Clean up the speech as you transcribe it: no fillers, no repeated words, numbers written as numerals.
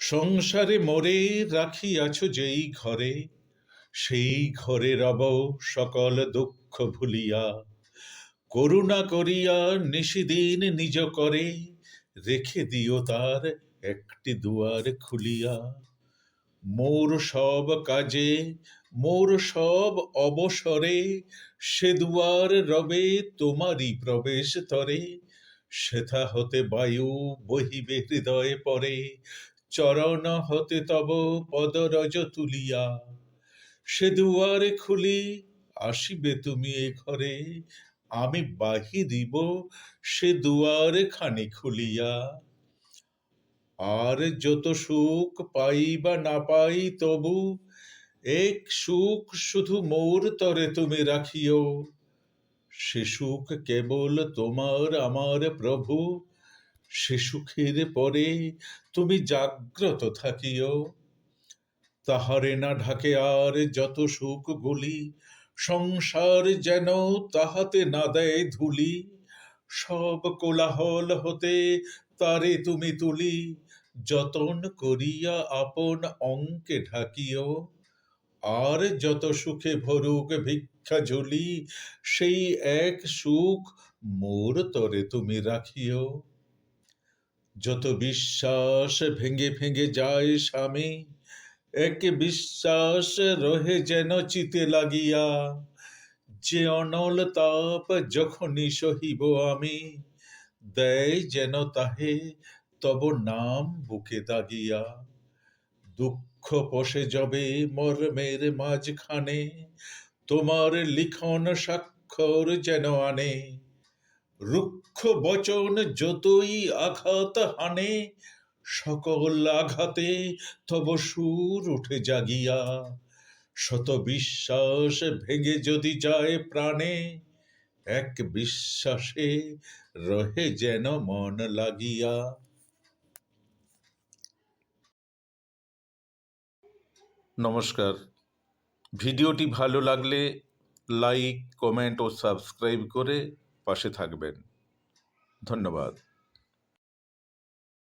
সংসারে মোরে রাখিয়াছ যেই ঘরে, সেই ঘরে রব সকল দুঃখ ভুলিয়া। করুণা করিয়া নিশিদিন নিজ করে, রেখে দিও তার একটি দুয়ার খুলিয়া। মোর সব কাজে, মোর সব অবসরে, সে দুয়ার রবে তোমারই প্রবেশ তরে। সেথা হতে বায়ু বহিবে হৃদয়ে পরে, চরণ হতে তব পদরজ তুলিয়া। সে দুয়ার খুলি আসিবে তুমি এ ঘরে, আমি বাহিরিব সে দুয়ার খানি খুলিয়া। আর যত সুখ পাই বা না পাই তবু, এক সুখ শুধু মোর তরে তুমি রাখিও। সে সুখ কেবল তোমার আমার প্রভু, সে সুখের পরে তুমি জাগ্রত থাকিও। তাহারে না ঢাকে আর যত সুখগুলি, সংসার যেন তাহাতে না দেয় ধুলি। সব কোলাহল হতে তারে তুমি তুলি, যতন করিয়া আপন অঙ্কে ঢাকিও। আর যত সুখে ভরুক ভিক্ষা ঝুলি, সেই এক সুখ মোর তরে তুমি রাখিও। যত বিশ্বাস ভেঙে ভেঙে যায় স্বামী, এক বিশ্বাস রহে যেন চিতে লাগিয়া। যে অনল তাপ যখনই সহিব আমি, দেয় যেন তাহে তব নাম বুকে দাগিয়া। দুঃখ পশে যবে মর্মের মাঝখানে, তোমার লিখন স্বাক্ষর যেন আনে। রুক্ষ বচন যতই আঘাত হানে, সকল আঘাতে তব সুর উঠে জাগিয়া। শত বিশ্বাস ভেঙে যদি যায় প্রাণে, এক বিশ্বাসে রহে যেন মন লাগিয়া। নমস্কার। ভিডিওটি ভালো লাগলে লাইক, কমেন্ট ও সাবস্ক্রাইব করে পাশে থাকবেন। ধন্যবাদ।